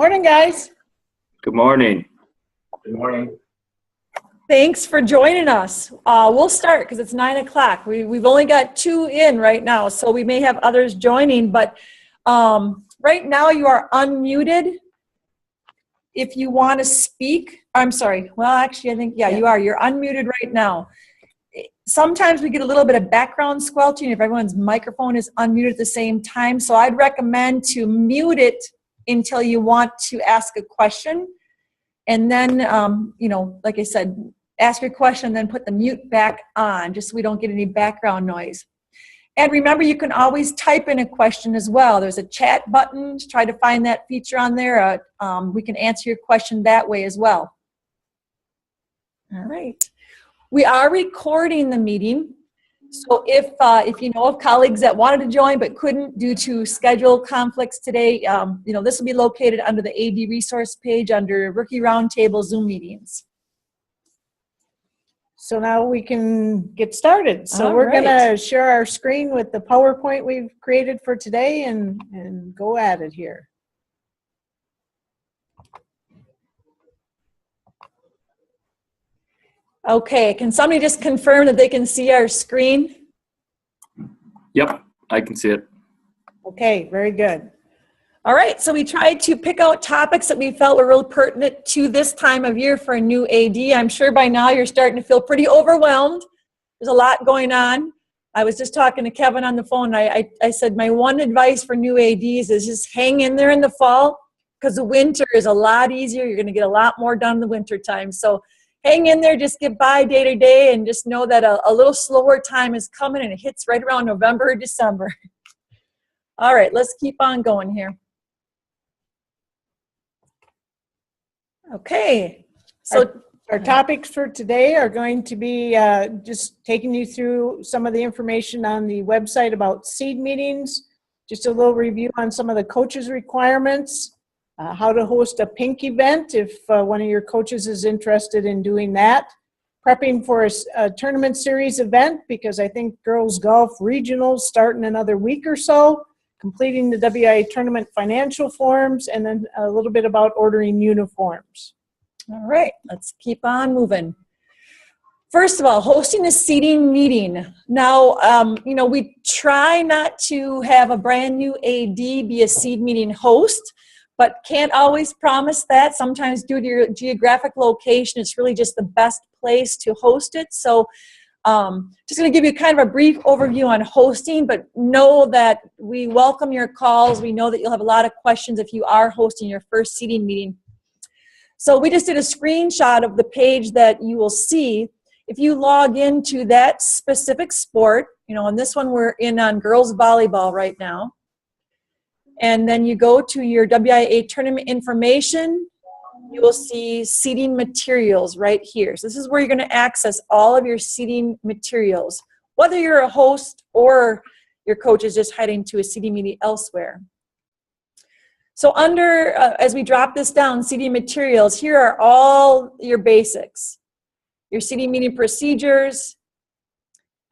Morning, guys. Good morning. Good morning. Thanks for joining us. We'll start because it's 9 o'clock. We've only got 2 in right now, so we may have others joining, but right now you are unmuted. If you want to speak, I'm sorry. Well, actually, I think, you are. You're unmuted right now. Sometimes we get a little bit of background squelching if everyone's microphone is unmuted at the same time, so I'd recommend to mute it until you want to ask a question. And then, like I said, ask your question, then put the mute back on, just so we don't get any background noise. And remember, you can always type in a question as well. There's a chat button. Try to find that feature on there. We can answer your question that way as well. All right. We are recording the meeting. So if you know of colleagues that wanted to join but couldn't due to schedule conflicts today, this will be located under the AD resource page under Rookie Roundtable Zoom meetings. So now we can get started. So All we're right. going to share our screen with the PowerPoint we've created for today and go at it here. Okay, can somebody just confirm that they can see our screen? Yep, I can see it. Okay, very good. All right, so we tried to pick out topics that we felt were real pertinent to this time of year for a new AD. I'm sure by now you're starting to feel pretty overwhelmed. There's a lot going on. I was just talking to Kevin on the phone. I said my one advice for new ADs is just hang in there in the fall, because the winter is a lot easier. You're going to get a lot more done in the winter time. So hang in there, just get by day to day, and just know that a little slower time is coming, and it hits right around November or December. All right, let's keep on going here. Okay, so our topics for today are going to be just taking you through some of the information on the website about seed meetings, just a little review on some of the coaches' requirements, how to host a pink event if one of your coaches is interested in doing that, prepping for a tournament series event because I think girls golf regionals start in another week or so, completing the WIAA tournament financial forms, and then a little bit about ordering uniforms. all right, let's keep on moving. First of all, hosting a seating meeting. Now, we try not to have a brand new AD be a seed meeting host, but can't always promise that. Sometimes due to your geographic location, it's really just the best place to host it. So just going to give you kind of a brief overview on hosting, but know that we welcome your calls. We know that you'll have a lot of questions if you are hosting your first seating meeting. So we just did a screenshot of the page that you will see. If you log into that specific sport, on this one we're in on girls volleyball right now, and then you go to your WIAA tournament information, you will see seating materials right here. So this is where you're going to access all of your seating materials, whether you're a host or your coach is just heading to a seating meeting elsewhere. So under, as we drop this down, seating materials, here are all your basics. Your seating meeting procedures,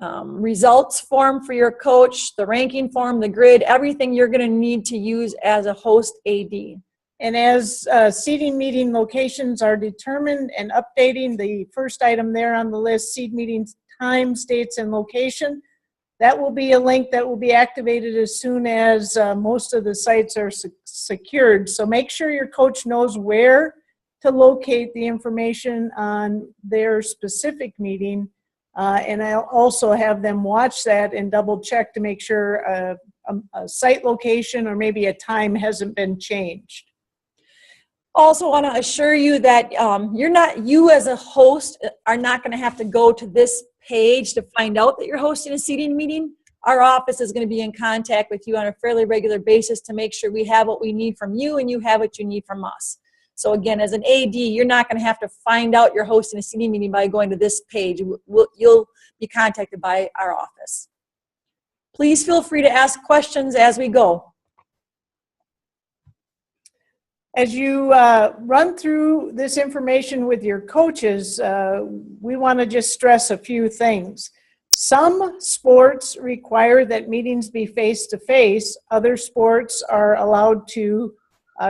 results form for your coach, the ranking form, the grid, everything you're going to need to use as a host AD. And as seating meeting locations are determined and updating, the first item there on the list, seed meetings, times, dates, and location, that will be a link that will be activated as soon as most of the sites are secured. So make sure your coach knows where to locate the information on their specific meeting. And I'll also have them watch that and double check to make sure a site location or maybe a time hasn't been changed. Also want to assure you that you as a host are not going to have to go to this page to find out that you're hosting a seating meeting. Our office is going to be in contact with you on a fairly regular basis to make sure we have what we need from you and you have what you need from us. So again, as an AD, you're not going to have to find out you're hosting a seating meeting by going to this page. You'll be contacted by our office. Please feel free to ask questions as we go. As you run through this information with your coaches, we want to just stress a few things. Some sports require that meetings be face-to-face. Other sports are allowed to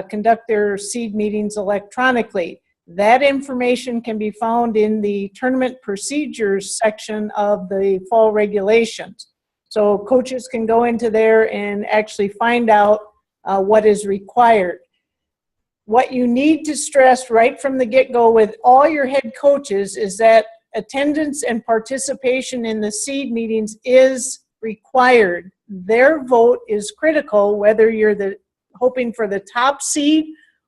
conduct their seed meetings electronically. That information can be found in the tournament procedures section of the fall regulations. So coaches can go into there and actually find out what is required. What you need to stress right from the get-go with all your head coaches is that attendance and participation in the seed meetings is required. Their vote is critical, whether you're hoping for the top seed,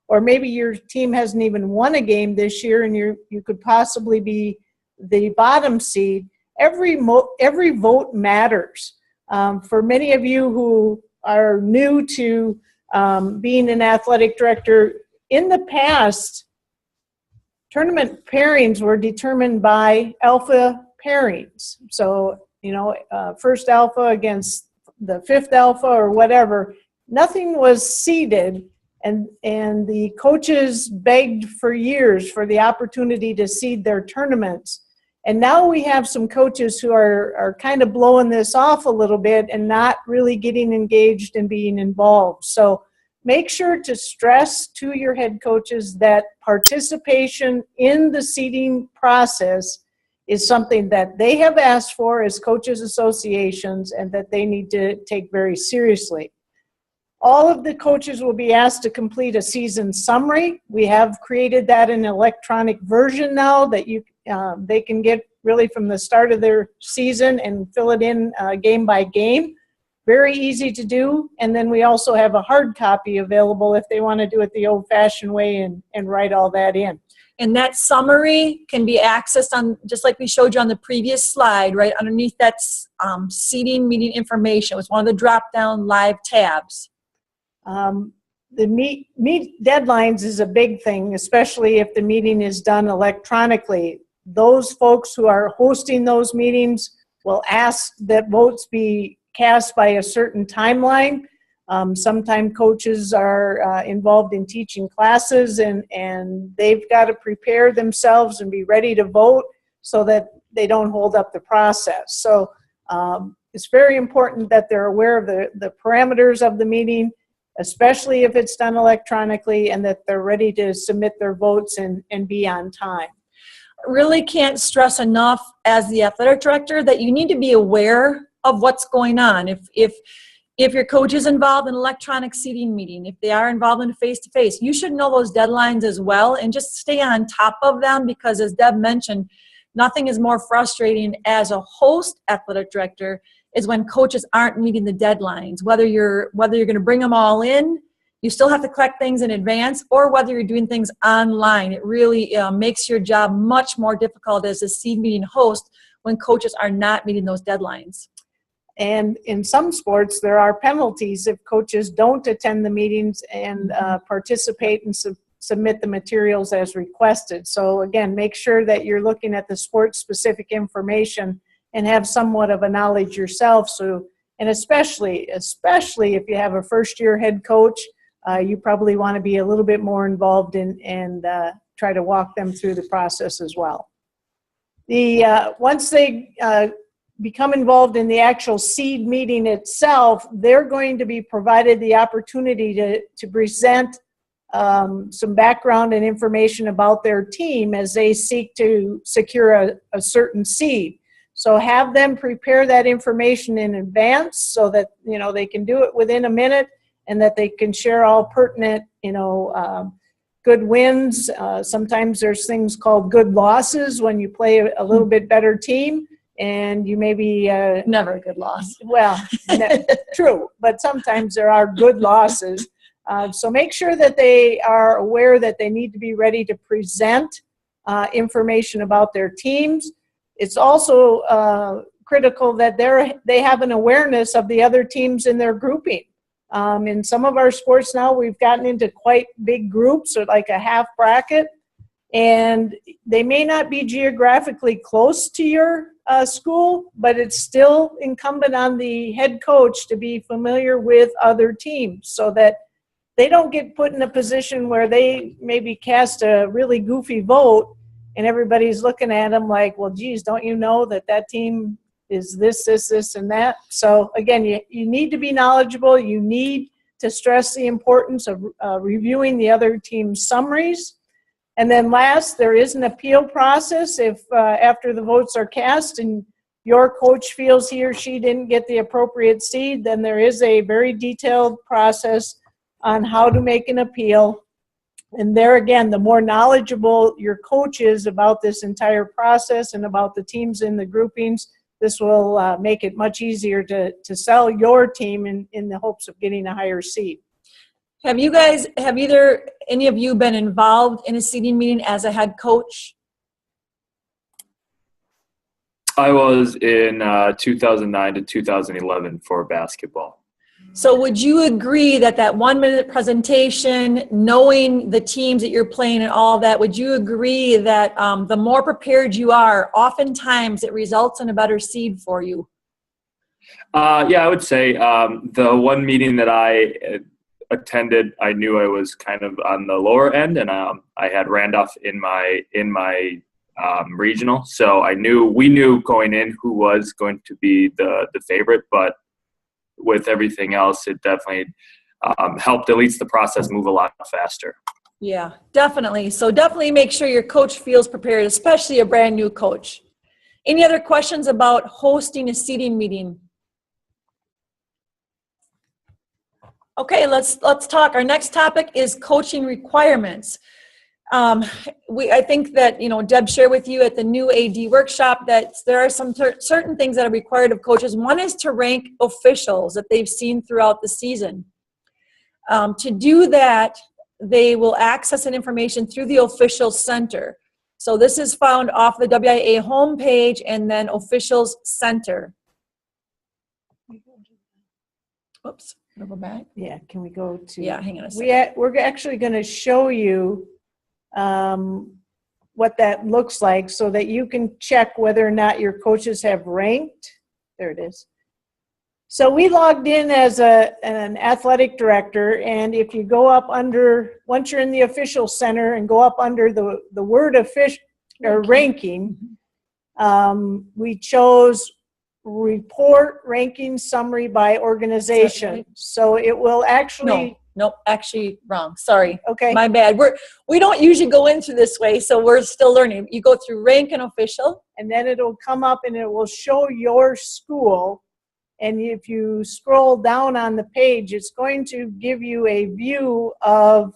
or maybe your team hasn't even won a game this year and you could possibly be the bottom seed. Every vote matters. For many of you who are new to being an athletic director, in the past, tournament pairings were determined by alpha pairings. So, first alpha against the fifth alpha or whatever. Nothing was seeded. And the coaches begged for years for the opportunity to seed their tournaments. And now we have some coaches who are kind of blowing this off a little bit and not really getting engaged and being involved. So make sure to stress to your head coaches that participation in the seeding process is something that they have asked for as coaches associations and that they need to take very seriously. All of the coaches will be asked to complete a season summary. We have created that in an electronic version now that they can get really from the start of their season and fill it in game by game. Very easy to do. And then we also have a hard copy available if they want to do it the old-fashioned way and write all that in. And that summary can be accessed on, just like we showed you on the previous slide, right underneath that seating meeting information. It was one of the drop-down live tabs. The meet deadlines is a big thing, especially if the meeting is done electronically. Those folks who are hosting those meetings will ask that votes be cast by a certain timeline. Sometimes coaches are involved in teaching classes and they've got to prepare themselves and be ready to vote so that they don't hold up the process. So it's very important that they're aware of the parameters of the meeting, especially if it's done electronically, and that they're ready to submit their votes and be on time. Really can't stress enough as the athletic director that you need to be aware of what's going on. If your coach is involved in an electronic seating meeting, if they are involved in a face-to-face, you should know those deadlines as well and just stay on top of them, because as Deb mentioned, nothing is more frustrating as a host athletic director is when coaches aren't meeting the deadlines. Whether you're going to bring them all in, you still have to collect things in advance, or whether you're doing things online. It really makes your job much more difficult as a seed meeting host when coaches are not meeting those deadlines. And in some sports, there are penalties if coaches don't attend the meetings and participate and submit the materials as requested. So again, make sure that you're looking at the sport-specific information and have somewhat of a knowledge yourself. So, and especially if you have a first-year head coach, you probably want to be a little bit more involved and try to walk them through the process as well. Once they become involved in the actual seed meeting itself, they're going to be provided the opportunity to present some background and information about their team as they seek to secure a certain seed. So have them prepare that information in advance so that, they can do it within a minute and that they can share all pertinent, good wins. Sometimes there's things called good losses when you play a little bit better team and you maybe... Never a good loss. Well, true, but sometimes there are good losses. So make sure that they are aware that they need to be ready to present information about their teams. It's also critical that they have an awareness of the other teams in their grouping. In some of our sports now, we've gotten into quite big groups, or like a half bracket, and they may not be geographically close to your school, but it's still incumbent on the head coach to be familiar with other teams so that they don't get put in a position where they maybe cast a really goofy vote and everybody's looking at them like, well, geez, don't you know that team is this, and that? So again, you need to be knowledgeable. You need to stress the importance of reviewing the other team's summaries. And then last, there is an appeal process. If after the votes are cast and your coach feels he or she didn't get the appropriate seed, then there is a very detailed process on how to make an appeal. And there again, the more knowledgeable your coach is about this entire process and about the teams in the groupings, this will make it much easier to sell your team in the hopes of getting a higher seed. Have any of you been involved in a seeding meeting as a head coach? I was in 2009 to 2011 for basketball. So would you agree that 1 minute presentation, knowing the teams that you're playing and all that, would you agree that the more prepared you are, oftentimes it results in a better seed for you? Yeah, I would say the one meeting that I attended, I knew I was kind of on the lower end, and I had Randolph in my regional, so we knew going in who was going to be the favorite, but with everything else, it definitely helped at least the process move a lot faster. Yeah, definitely. So definitely make sure your coach feels prepared, especially a brand new coach. Any other questions about hosting a seeding meeting? Okay, let's talk. Our next topic is coaching requirements. I think that, Deb shared with you at the new AD workshop that there are some certain things that are required of coaches. One is to rank officials that they've seen throughout the season. To do that, they will access that information through the officials center. So this is found off the WIAA homepage and then officials center. Oops, can I go back? Yeah, can we go to? Yeah, hang on a second. We're actually going to show you what that looks like so that you can check whether or not your coaches have ranked. There it is. So we logged in as an athletic director, and if you go up under, once you're in the official center and go up under the word official or ranking, we chose report ranking summary by organization. Right? So it will actually. Nope, actually wrong. Sorry. Okay. My bad. We don't usually go into this way, so we're still learning. You go through rank and official. And then it'll come up and it will show your school. And if you scroll down on the page, it's going to give you a view of.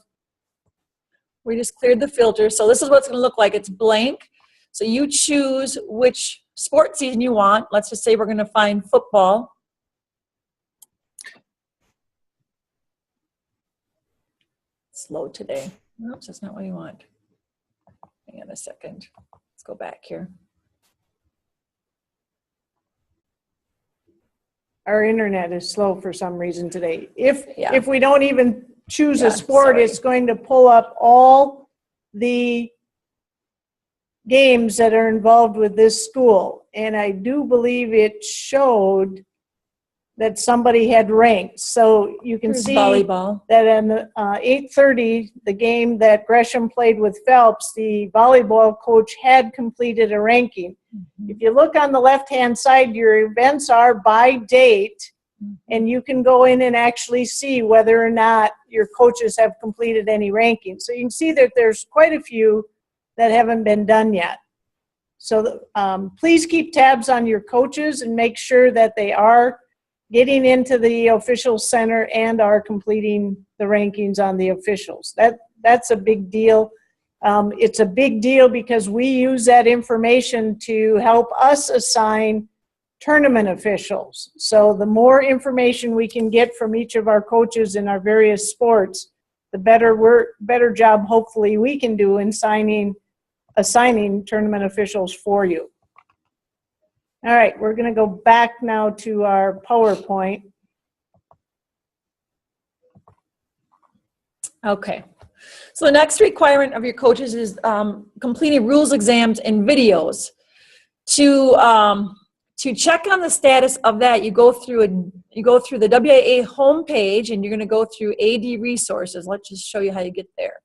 We just cleared the filter. So this is what it's going to look like. It's blank. So you choose which sports season you want. Let's just say we're going to find football. Slow today. Oops, that's not what you want. Hang on a second. Let's go back here. Our internet is slow for some reason today. If we don't even choose a sport, it's going to pull up all the games that are involved with this school. And I do believe it showed that somebody had ranked. So you can see volleyball. That in 8:30, the game that Gresham played with Phelps, the volleyball coach had completed a ranking. Mm-hmm. If you look on the left-hand side, your events are by date, and you can go in and actually see whether or not your coaches have completed any ranking. So you can see that there's quite a few that haven't been done yet. So please keep tabs on your coaches and make sure that they are getting into the official center and are completing the rankings on the officials. That's a big deal. It's a big deal because we use that information to help us assign tournament officials. So the more information we can get from each of our coaches in our various sports, the better job hopefully we can do in assigning tournament officials for you. All right, we're going to go back now to our PowerPoint. Okay. So the next requirement of your coaches is completing rules exams and videos. To check on the status of that, you go through the WIAA homepage and you're going to go through AD resources. Let's just show you how you get there.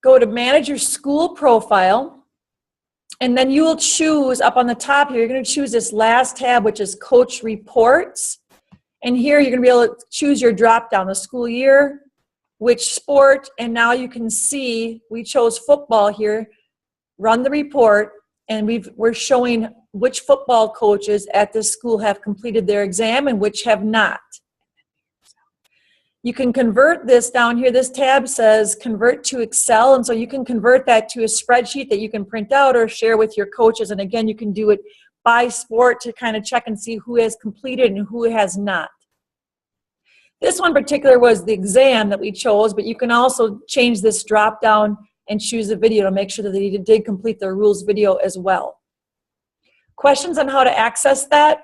Go to manage your school profile. And then you will choose up on the top here, you're going to choose this last tab, which is coach reports. And here you're going to be able to choose your drop down, the school year, which sport, and now you can see we chose football here. Run the report, and we're showing which football coaches at this school have completed their exam and which have not. You can convert this down here. This tab says convert to Excel, and so you can convert that to a spreadsheet that you can print out or share with your coaches. And again, you can do it by sport to kind of check and see who has completed and who has not. This one in particular was the exam that we chose, but you can also change this drop down and choose a video to make sure that they did complete their rules video as well. Questions on how to access that?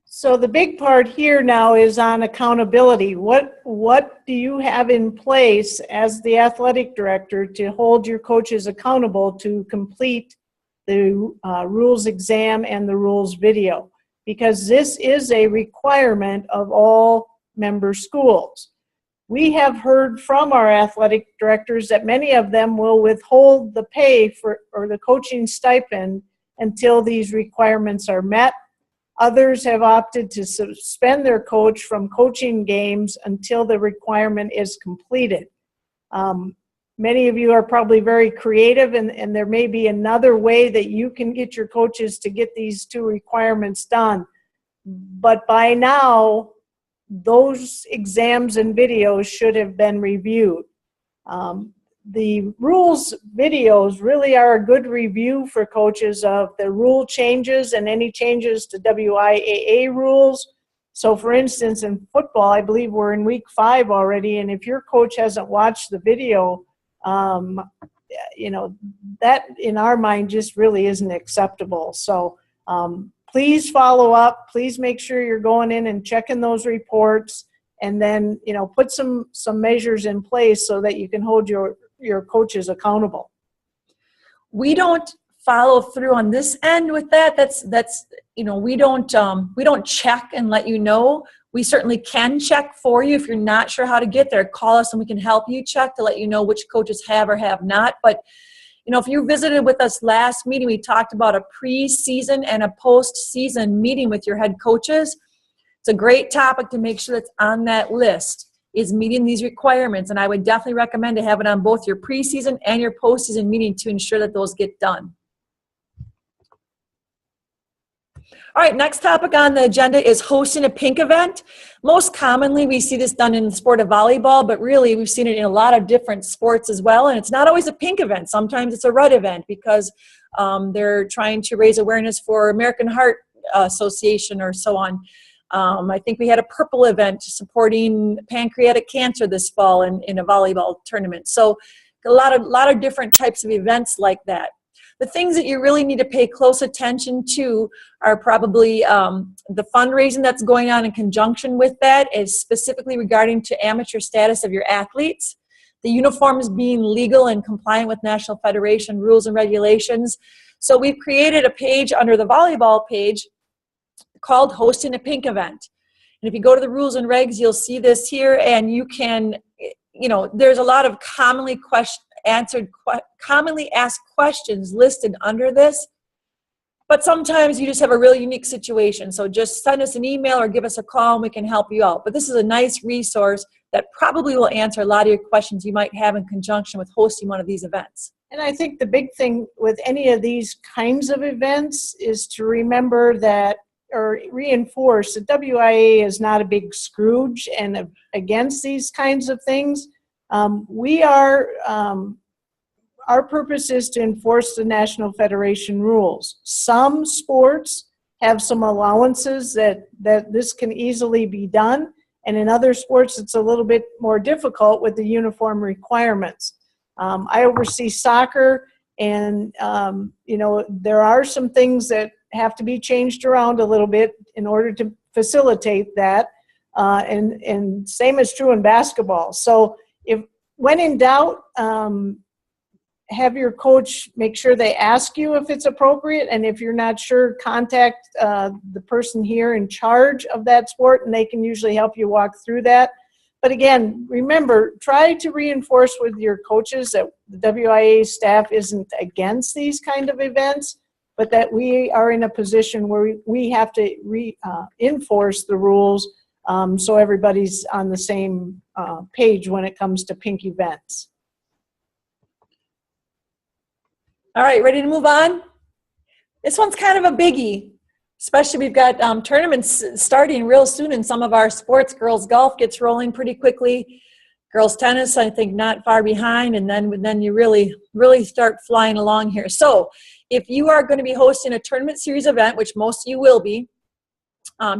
So the big part here now is on accountability. What do you have in place as the athletic director to hold your coaches accountable to complete the rules exam and the rules video? Because this is a requirement of all member schools. We have heard from our athletic directors that many of them will withhold the pay or the coaching stipend until these requirements are met. Others have opted to suspend their coach from coaching games until the requirement is completed. Many of you are probably very creative, and there may be another way that you can get your coaches to get these two requirements done. But by now, those exams and videos should have been reviewed. The rules videos really are a good review for coaches of the rule changes and any changes to WIAA rules. So for instance, in football, I believe we're in week 5 already, and if your coach hasn't watched the video, you know, that in our mind just really isn't acceptable. So please follow up. Please make sure you're going in and checking those reports, and then, you know, put some measures in place so that you can hold your coaches accountable. We don't follow through on this end with that. That's you know, we don't check and let you know. We certainly can check for you if you're not sure how to get there. Call us and we can help you check to let you know which coaches have or have not. But you know, if you visited with us last meeting, we talked about a pre-season and a post-season meeting with your head coaches. It's a great topic to make sure that's on that list, is meeting these requirements. And I would definitely recommend to have it on both your preseason and your postseason meeting to ensure that those get done. All right, next topic on the agenda is hosting a pink event. Most commonly, we see this done in the sport of volleyball, but really we've seen it in a lot of different sports as well. And it's not always a pink event. Sometimes it's a red event because they're trying to raise awareness for American Heart Association or so on. I think we had a purple event supporting pancreatic cancer this fall in a volleyball tournament. So a lot of different types of events like that. The things that you really need to pay close attention to are probably the fundraising that's going on in conjunction with that, is specifically regarding to amateur status of your athletes, the uniforms being legal and compliant with National Federation rules and regulations. So we've created a page under the volleyball page called Hosting a Pink Event. And if you go to the rules and regs, you'll see this here, and you can, you know, there's a lot of commonly asked questions listed under this, but sometimes you just have a really unique situation. So just send us an email or give us a call and we can help you out. But this is a nice resource that probably will answer a lot of your questions you might have in conjunction with hosting one of these events. And I think the big thing with any of these kinds of events is to remember that, or reinforce that WIAA is not a big Scrooge and against these kinds of things. Our purpose is to enforce the National Federation rules. Some sports have some allowances that this can easily be done, and in other sports it's a little bit more difficult with the uniform requirements. I oversee soccer, and you know, there are some things that have to be changed around a little bit in order to facilitate that, and same is true in basketball. So when in doubt, have your coach make sure they ask you if it's appropriate, and if you're not sure, contact the person here in charge of that sport, and they can usually help you walk through that. But again, remember, try to reinforce with your coaches that the WIAA staff isn't against these kind of events, but that we are in a position where we have to enforce the rules so everybody's on the same page when it comes to pink events. All right, ready to move on? This one's kind of a biggie, especially we've got tournaments starting real soon in some of our sports. Girls golf gets rolling pretty quickly. Girls tennis, I think, not far behind, and then you really start flying along here. So if you are going to be hosting a tournament series event, which most of you will be,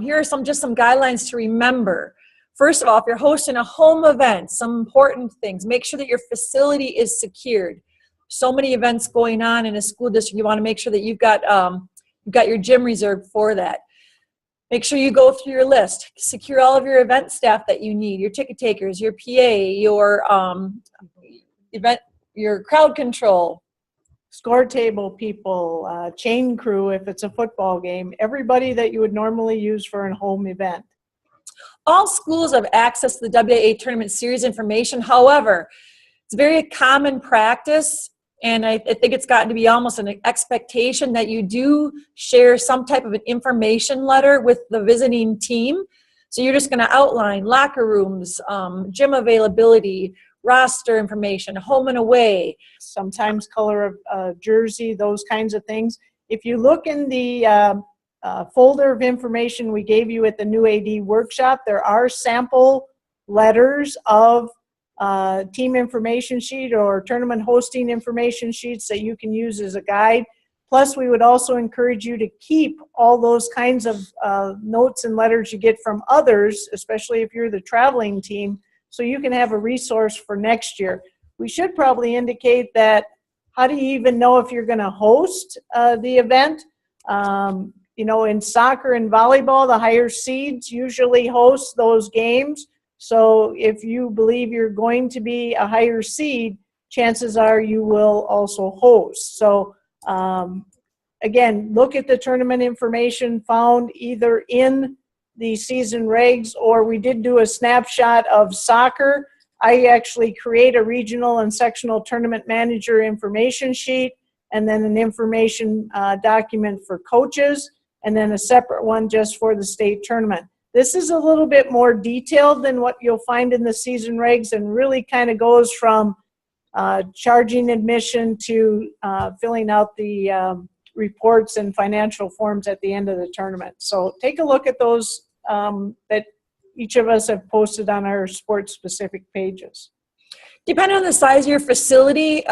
here are some guidelines to remember. First of all, if you're hosting a home event, some important things. Make sure that your facility is secured. So many events going on in a school district, you want to make sure that you've got your gym reserved for that. Make sure you go through your list. Secure all of your event staff that you need, your ticket takers, your PA, your crowd control. Score table people, chain crew if it's a football game, everybody that you would normally use for a home event. All schools have access to the WIAA tournament series information. However, it's very common practice, and I think it's gotten to be almost an expectation that you do share some type of an information letter with the visiting team. So you're just going to outline locker rooms, gym availability, roster information, home and away. Sometimes color of jersey, those kinds of things. If you look in the folder of information we gave you at the new AD workshop, there are sample letters of team information sheet or tournament hosting information sheets that you can use as a guide. Plus, we would also encourage you to keep all those kinds of notes and letters you get from others, especially if you're the traveling team, so you can have a resource for next year. We should probably indicate that how do you even know if you're going to host the event? In soccer and volleyball, the higher seeds usually host those games. So if you believe you're going to be a higher seed, chances are you will also host. So again, look at the tournament information found either in the season regs, or we did do a snapshot of soccer. I actually create a regional and sectional tournament manager information sheet, and then an information document for coaches, and then a separate one just for the state tournament. This is a little bit more detailed than what you'll find in the season regs, and really kind of goes from charging admission to filling out the reports and financial forms at the end of the tournament. So take a look at those that each of us have posted on our sports-specific pages. Depending on the size of your facility,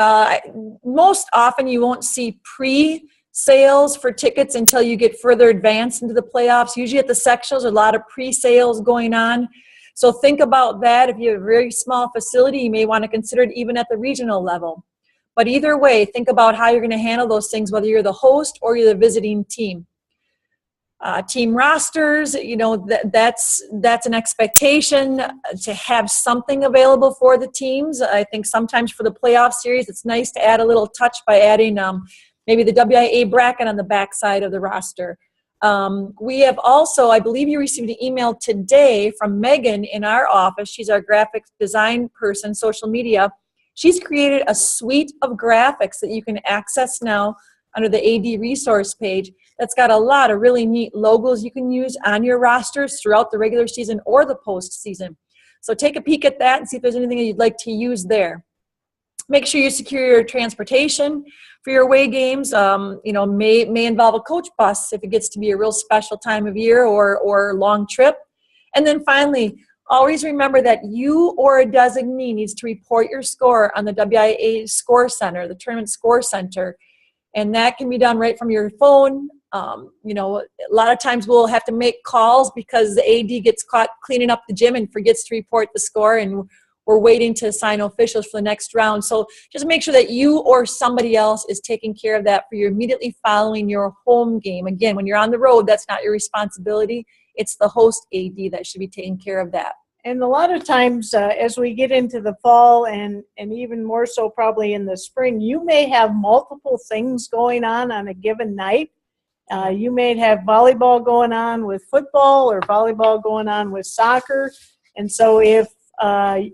most often you won't see pre-sales for tickets until you get further advanced into the playoffs. Usually at the sectionals, there's a lot of pre-sales going on. So think about that. If you have a very small facility, you may want to consider it even at the regional level. But either way, think about how you're going to handle those things, whether you're the host or you're the visiting team. Team rosters, that's an expectation to have something available for the teams. I think sometimes for the playoff series, it's nice to add a little touch by adding maybe the WIAA bracket on the backside of the roster. We have also, I believe you received an email today from Megan in our office. She's our graphic design person, social media. She's created a suite of graphics that you can access now under the AD resource page. That's got a lot of really neat logos you can use on your rosters throughout the regular season or the postseason. So take a peek at that and see if there's anything that you'd like to use there. Make sure you secure your transportation for your away games. May involve a coach bus if it gets to be a real special time of year or long trip. And then finally, always remember that you or a designee needs to report your score on the WIAA Score Center, the Tournament Score Center. And that can be done right from your phone. A lot of times we'll have to make calls because the AD gets caught cleaning up the gym and forgets to report the score, and we're waiting to assign officials for the next round. So just make sure that you or somebody else is taking care of that for you immediately following your home game. Again, when you're on the road, that's not your responsibility. It's the host AD that should be taking care of that. And a lot of times as we get into the fall and even more so probably in the spring, you may have multiple things going on a given night. You may have volleyball going on with football or volleyball going on with soccer. And so if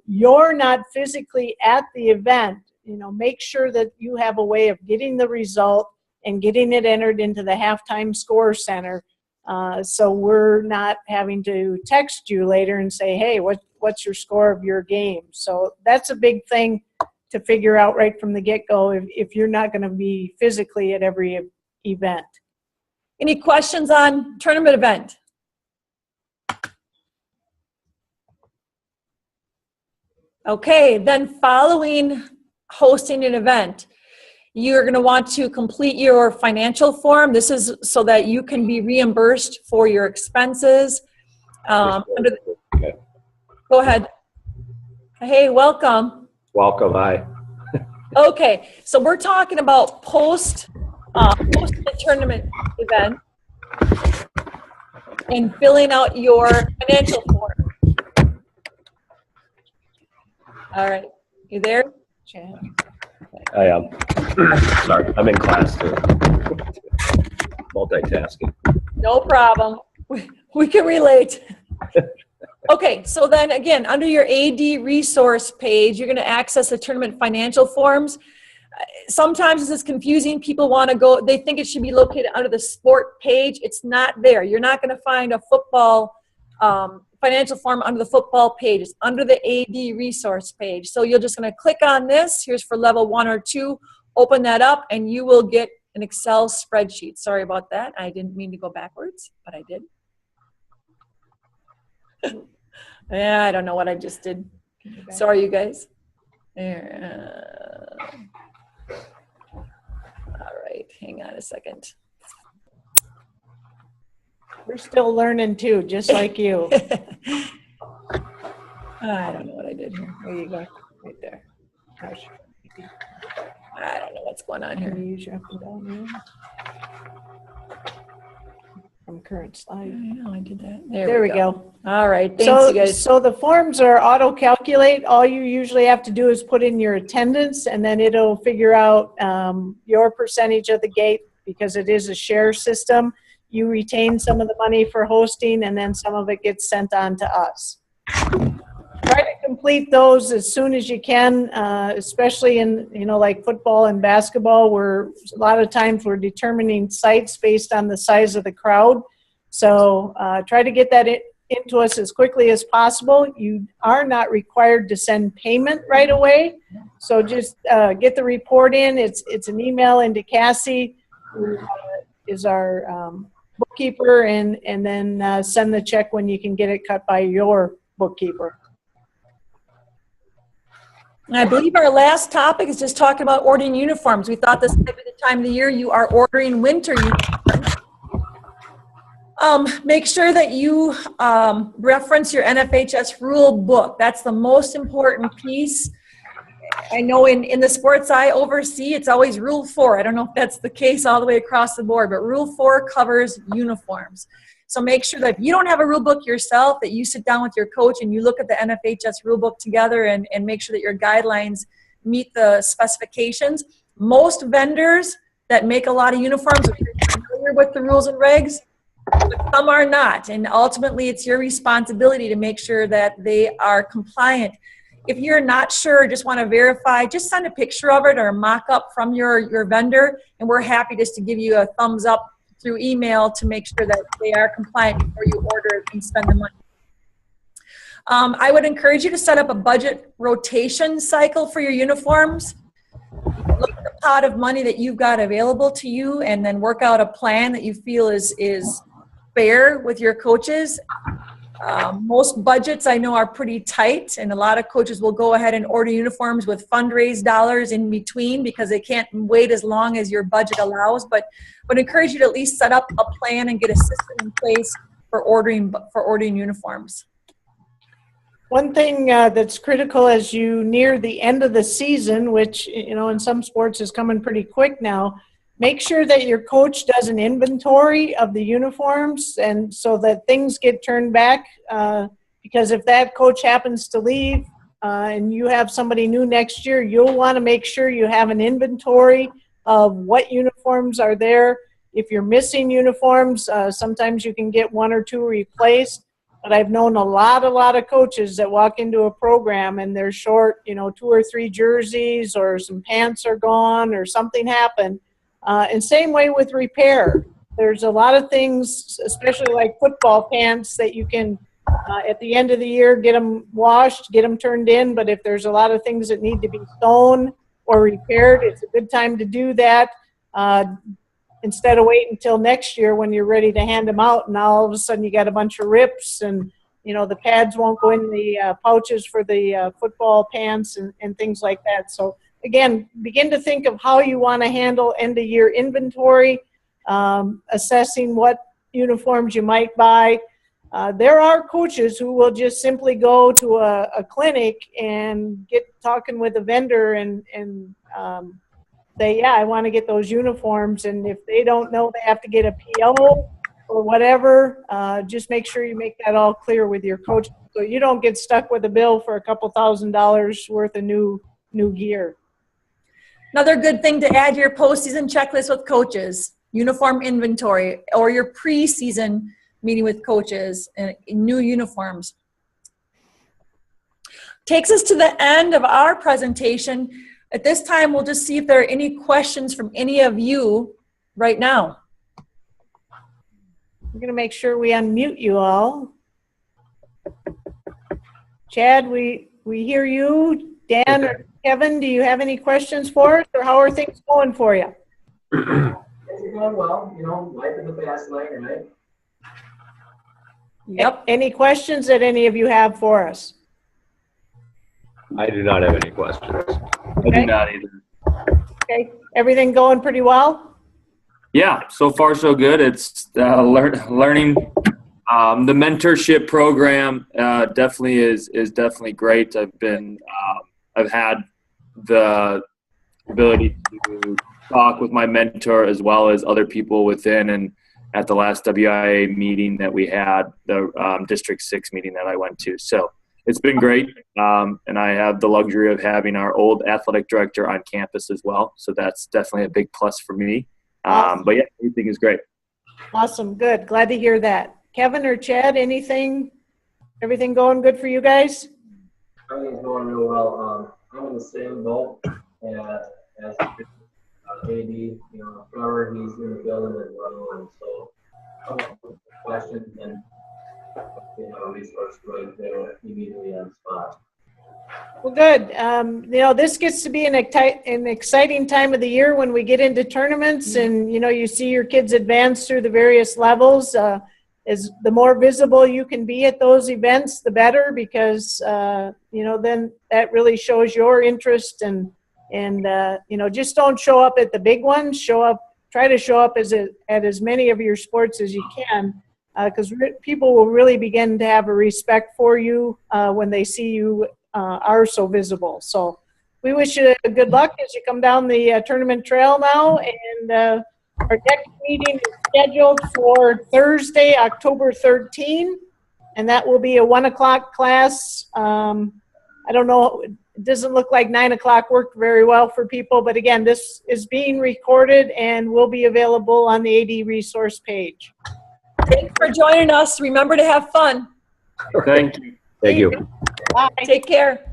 you're not physically at the event, make sure that you have a way of getting the result and getting it entered into the halftime score center. So we're not having to text you later and say, hey, what's your score of your game? So that's a big thing to figure out right from the get-go if you're not going to be physically at every event. Any questions on tournament event? Okay, then following hosting an event, you're going to want to complete your financial form. This is so that you can be reimbursed for your expenses. Go ahead. Hey, welcome. Welcome. Hi. Okay, so we're talking about post the tournament event and filling out your financial form. All right, you there? Chad. I am. Sorry, I'm in class too. Multitasking. No problem. We can relate. Okay, so then again, under your AD resource page, you're going to access the tournament financial forms. Sometimes this is confusing. People want to go, they think it should be located under the sport page. It's not there. You're not going to find a football financial form under the football page. It's under the AD resource page. So you're just going to click on this. Here's for level 1 or 2. Open that up and you will get an Excel spreadsheet. Sorry about that. I didn't mean to go backwards, but I did. Yeah, I don't know what I just did. Sorry, you guys. All right, hang on a second. We're still learning too, just like you. I don't know what I did here. There you go, right there. Gosh. I don't know what's going on Can here. you use your up and down arrow? From current slide. I know, I did that. There we go. All right, thanks you guys. So the forms are auto-calculate. All you usually have to do is put in your attendance, and then it'll figure out your percentage of the gate because it is a share system. You retain some of the money for hosting, and then some of it gets sent on to us. Try to complete those as soon as you can, especially in, like football and basketball, where a lot of times we're determining sites based on the size of the crowd. So try to get that into us as quickly as possible. You are not required to send payment right away. So just get the report in. It's an email into Cassie, who is our bookkeeper, and then send the check when you can get it cut by your bookkeeper. And I believe our last topic is just talking about ordering uniforms. We thought this might be the time of the year you are ordering winter uniforms. Make sure that you reference your NFHS rule book. That's the most important piece. I know in the sports I oversee, it's always Rule 4. I don't know if that's the case all the way across the board, but Rule 4 covers uniforms. So make sure that if you don't have a rule book yourself, that you sit down with your coach and you look at the NFHS rule book together and make sure that your guidelines meet the specifications. Most vendors that make a lot of uniforms are familiar with the rules and regs, but some are not. And ultimately, it's your responsibility to make sure that they are compliant. If you're not sure, just want to verify, just send a picture of it or a mock-up from your vendor, and we're happy just to give you a thumbs up through email to make sure that they are compliant before you order and spend the money. I would encourage you to set up a budget rotation cycle for your uniforms. Look at the pot of money that you've got available to you and then work out a plan that you feel is fair with your coaches. Most budgets I know are pretty tight, and a lot of coaches will go ahead and order uniforms with fundraised dollars in between because they can't wait as long as your budget allows, but would encourage you to at least set up a plan and get a system in place for ordering uniforms. One thing that's critical as you near the end of the season, which in some sports is coming pretty quick now, make sure that your coach does an inventory of the uniforms, and so that things get turned back. Because if that coach happens to leave and you have somebody new next year, you'll want to make sure you have an inventory of what uniforms are there. If you're missing uniforms, sometimes you can get 1 or 2 replaced. But I've known a lot of coaches that walk into a program and they're short, 2 or 3 jerseys, or some pants are gone or something happened. And same way with repair. There's a lot of things, especially like football pants, that you can, at the end of the year, get them washed, get them turned in. But if there's a lot of things that need to be sewn or repaired, it's a good time to do that. Instead of waiting until next year when you're ready to hand them out, and all of a sudden you got a bunch of rips, and the pads won't go in the pouches for the football pants and things like that. So again, begin to think of how you want to handle end of year inventory, assessing what uniforms you might buy. There are coaches who will just simply go to a clinic and get talking with a vendor and say, yeah, I want to get those uniforms. And if they don't know they have to get a PO or whatever, just make sure you make that all clear with your coach so you don't get stuck with a bill for a couple $1,000s worth of new gear. Another good thing to add to your postseason checklist with coaches, uniform inventory, or your preseason meeting with coaches and new uniforms. Takes us to the end of our presentation. At this time, we'll just see if there are any questions from any of you right now. I'm going to make sure we unmute you all. Chad, we hear you. Dan or Kevin, do you have any questions for us, or how are things going for you? Things are going well. Life in the fast lane, right? Yep. Any questions that any of you have for us? I do not have any questions. I do not either. Okay. Everything going pretty well? Yeah, so far so good. It's learning. The mentorship program definitely is definitely great. I've had the ability to talk with my mentor as well as other people within, and at the last WIAA meeting that we had, the District 6 meeting that I went to. So it's been great, and I have the luxury of having our old athletic director on campus as well. So that's definitely a big plus for me. Awesome. But yeah, everything is great. Awesome. Good. Glad to hear that. Kevin or Chad, everything going good for you guys? Everything's going real well. I'm in the same boat as AD. Trevor, he's in the building as well, and so I'm with questions and resource right there immediately on the spot. Well, good. This gets to be an exciting time of the year when we get into tournaments, and you see your kids advance through the various levels. As the more visible you can be at those events, the better, because then that really shows your interest, and just don't show up at the big ones. Try to show up at as many of your sports as you can, because people will really begin to have a respect for you when they see you are so visible. So we wish you good luck as you come down the tournament trail now, and our next meeting is scheduled for Thursday, October 13, and that will be a 1 o'clock class. I don't know, it doesn't look like 9 o'clock worked very well for people, but again, this is being recorded and will be available on the AD resource page. Thanks for joining us. Remember to have fun. Thank you. Thank you. Bye. Take care.